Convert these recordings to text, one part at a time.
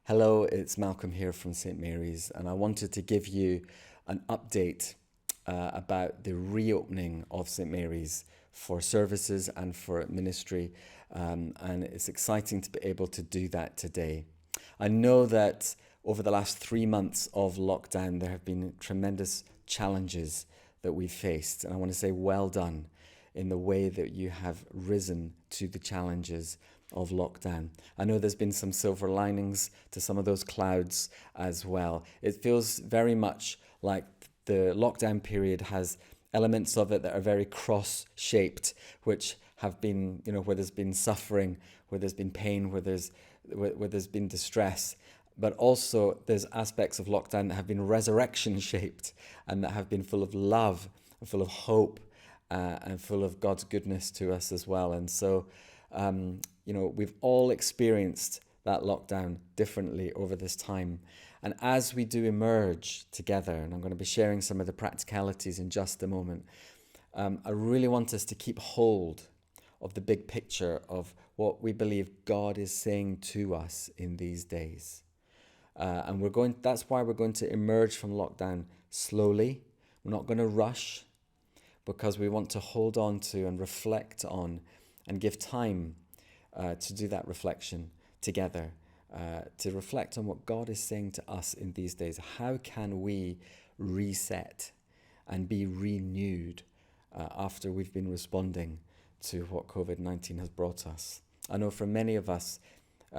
Hello, it's Malcolm here from St. Mary's, and I wanted to give you an update about the reopening of St. Mary's for services and for ministry, and it's exciting to be able to do that today. I know that over the last 3 months of lockdown, there have been tremendous challenges that we've faced, and I want to say well done in the way that you have risen to the challenges of lockdown. I know there's been some silver linings to some of those clouds as well. It feels very much like the lockdown period has elements of it that are very cross-shaped, which have been, where there's been suffering, where there's been pain, where there's been distress. But also there's aspects of lockdown that have been resurrection shaped and that have been full of love and full of hope and full of God's goodness to us as well. And so, we've all experienced that lockdown differently over this time. And as we do emerge together, and I'm going to be sharing some of the practicalities in just a moment, I really want us to keep hold of the big picture of what we believe God is saying to us in these days. And that's why we're going to emerge from lockdown slowly. We're not going to rush, because we want to hold on to and reflect on and give time to do that reflection together, to reflect on what God is saying to us in these days. How can we reset and be renewed after we've been responding to what COVID-19 has brought us? I know for many of us,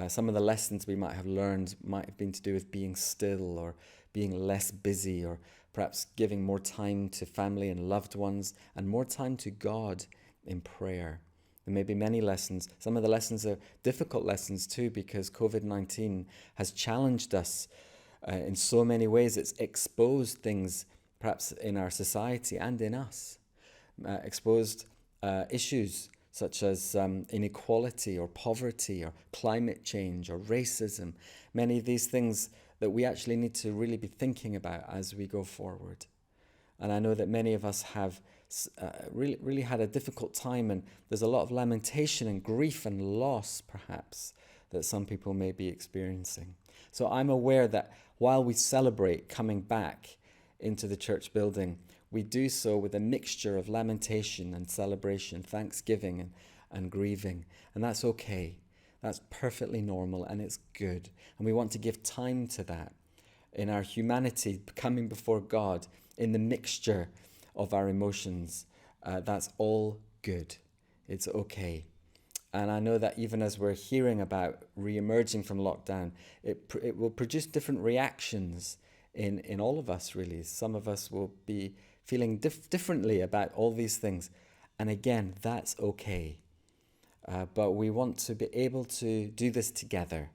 some of the lessons we might have learned might have been to do with being still or being less busy, or perhaps giving more time to family and loved ones and more time to God in prayer. There may be many lessons. Some of the lessons are difficult lessons too, because COVID-19 has challenged us in so many ways. It's exposed things perhaps in our society and in us, exposed issues such as inequality or poverty or climate change or racism, many of these things that we actually need to really be thinking about as we go forward. And I know that many of us have really had a difficult time, and there's a lot of lamentation and grief and loss perhaps that some people may be experiencing. So I'm aware that while we celebrate coming back into the church building, we do so with a mixture of lamentation and celebration, thanksgiving and grieving. And that's okay. That's perfectly normal, and it's good. And we want to give time to that in our humanity, coming before God in the mixture of our emotions. That's all good. It's okay. And I know that even as we're hearing about re-emerging from lockdown, it will produce different reactions in all of us, really. Some of us will be feeling differently about all these things. And again, that's okay. But we want to be able to do this together,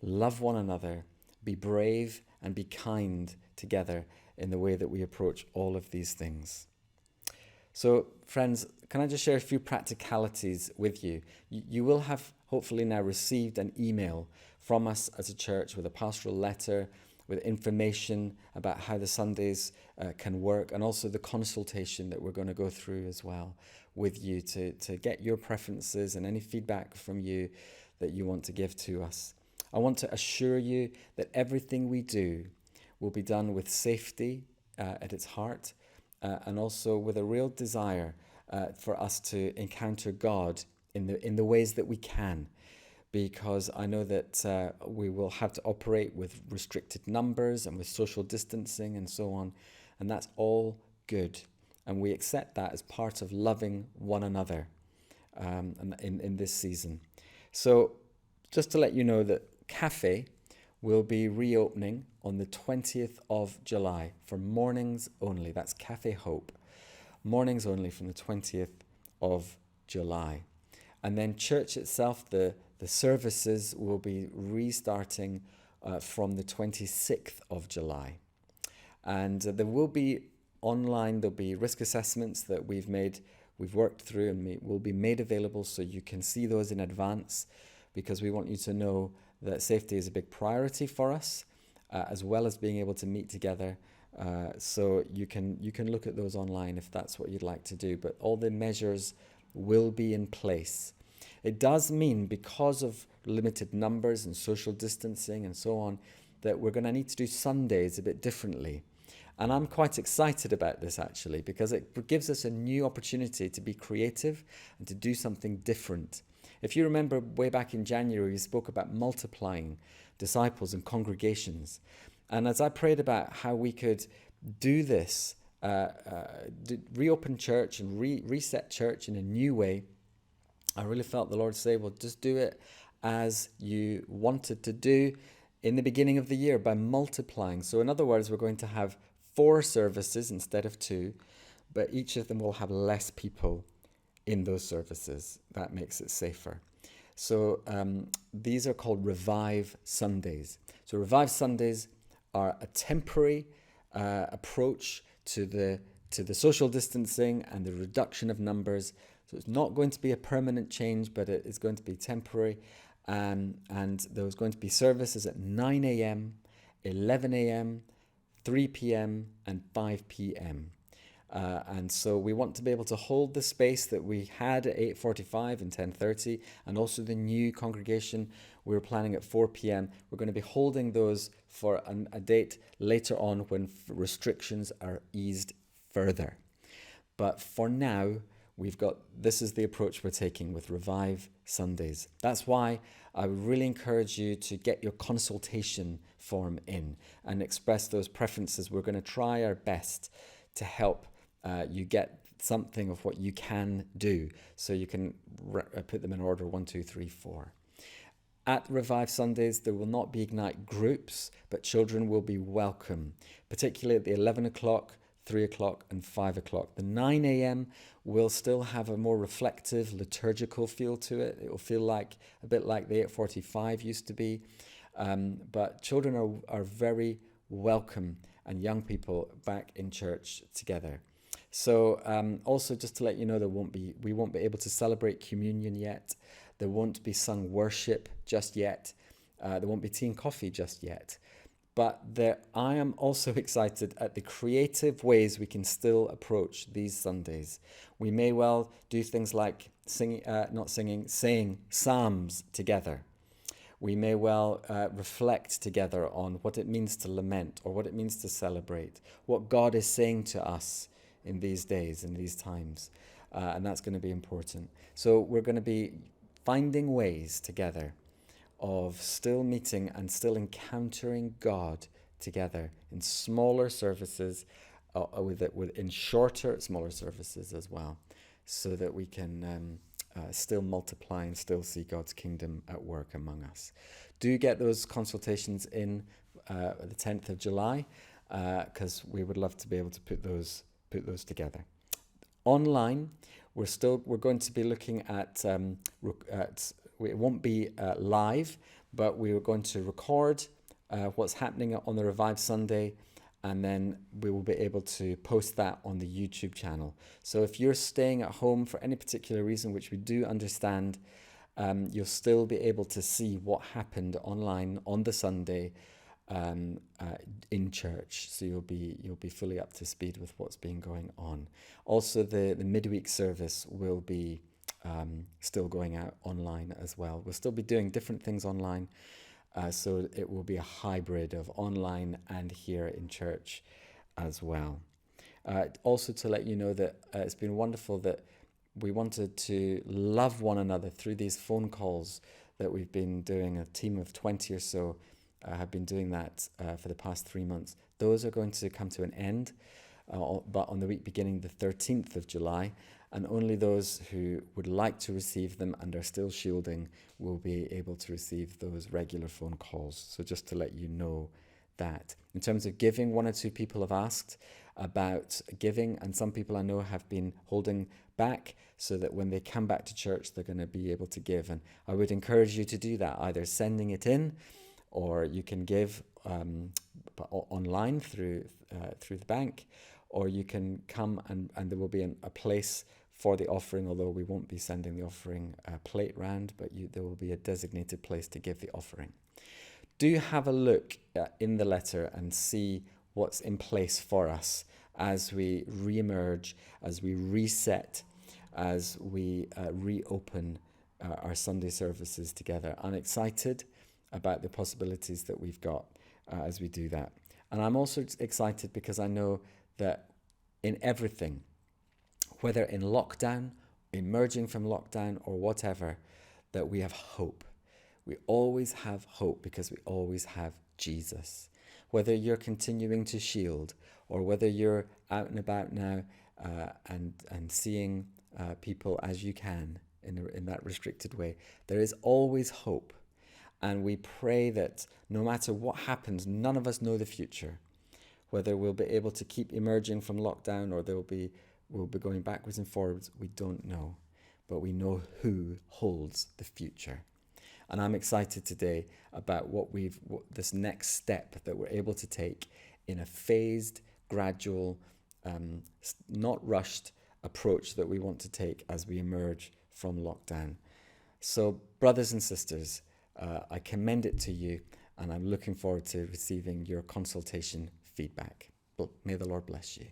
love one another, be brave and be kind together in the way that we approach all of these things. So, friends, can I just share a few practicalities with you? You will have hopefully now received an email from us as a church with a pastoral letter, with information about how the Sundays can work, and also the consultation that we're going to go through as well with you to get your preferences and any feedback from you that you want to give to us. I want to assure you that everything we do will be done with safety at its heart, and also with a real desire for us to encounter God in the ways that we can. Because I know that we will have to operate with restricted numbers and with social distancing and so on. And that's all good. And we accept that as part of loving one another in this season. So just to let you know that Cafe will be reopening on the 20th of July for mornings only. That's Cafe Hope. Mornings only from the 20th of July. And then church itself, the services will be restarting from the 26th of July. And there will be online, there'll be risk assessments that we've worked through and will be made available, so you can see those in advance, because we want you to know that safety is a big priority for us, as well as being able to meet together. So you can look at those online if that's what you'd like to do. But all the measures will be in place. It does mean, because of limited numbers and social distancing and so on, that we're going to need to do Sundays a bit differently. And I'm quite excited about this, actually, because it gives us a new opportunity to be creative and to do something different. If you remember way back in January, we spoke about multiplying disciples and congregations. And as I prayed about how we could do this, reopen church and reset church in a new way, I really felt the Lord say, well, just do it as you wanted to do in the beginning of the year, by multiplying. So in other words, we're going to have 4 services instead of 2, but each of them will have less people in those services. That makes it safer. So these are called Revive Sundays. So Revive Sundays are a temporary approach to the social distancing and the reduction of numbers. So it's not going to be a permanent change, but it is going to be temporary. And there's going to be services at 9 a.m., 11 a.m., 3 p.m. and 5 p.m. And so we want to be able to hold the space that we had at 8:45 and 10:30, and also the new congregation we were planning at 4 p.m. We're going to be holding those for a date later on when restrictions are eased further. But for now, this is the approach we're taking with Revive Sundays. That's why I would really encourage you to get your consultation form in and express those preferences. We're going to try our best to help you get something of what you can do, so you can put them in order 1, 2, 3, 4. At Revive Sundays, there will not be Ignite groups, but children will be welcome, particularly at the 11 o'clock, 3 o'clock and 5 o'clock. The 9 a.m. will still have a more reflective, liturgical feel to it. It will feel a bit like the 8:45 used to be. But children are very welcome, and young people back in church together. So also just to let you know, we won't be able to celebrate communion yet. There won't be sung worship just yet. There won't be tea and coffee just yet. But I am also excited at the creative ways we can still approach these Sundays. We may well do things like saying psalms together. We may well reflect together on what it means to lament, or what it means to celebrate, what God is saying to us in these days, in these times. And that's going to be important. So we're going to be finding ways together of still meeting and still encountering God together in smaller services, in shorter, smaller services as well, so that we can still multiply and still see God's kingdom at work among us. Do get those consultations in the 10th of July, because we would love to be able to put those together. Online, we're going to be looking at it won't be live, but we are going to record what's happening on the Revive Sunday, and then we will be able to post that on the YouTube channel. So if you're staying at home for any particular reason, which we do understand, you'll still be able to see what happened online on the Sunday in church. So you'll be fully up to speed with what's been going on. Also, the midweek service will be still going out online as well. We'll still be doing different things online, so it will be a hybrid of online and here in church as well. Also to let you know that it's been wonderful that we wanted to love one another through these phone calls that we've been doing. A team of 20 or so have been doing that for the past 3 months. Those are going to come to an end, but on the week beginning the 13th of July, and only those who would like to receive them and are still shielding will be able to receive those regular phone calls. So just to let you know that. In terms of giving, 1 or 2 people have asked about giving, and some people I know have been holding back so that when they come back to church, they're going to be able to give. And I would encourage you to do that, either sending it in, or you can give online through the bank, or you can come and there will be a place for the offering, although we won't be sending the offering plate round, but there will be a designated place to give the offering. Do have a look in the letter and see what's in place for us as we re-emerge, as we reset, as we reopen our Sunday services together. I'm excited about the possibilities that we've got as we do that. And I'm also excited because I know that in everything, whether in lockdown, emerging from lockdown, or whatever, that we have hope. We always have hope because we always have Jesus. Whether you're continuing to shield or whether you're out and about now and seeing people as you can in that restricted way, there is always hope. And we pray that no matter what happens, none of us know the future. Whether we'll be able to keep emerging from lockdown or we'll be going backwards and forwards, we don't know. But we know who holds the future. And I'm excited today about this next step that we're able to take in a phased, gradual, not rushed approach that we want to take as we emerge from lockdown. So, brothers and sisters, I commend it to you, and I'm looking forward to receiving your consultation feedback. May the Lord bless you.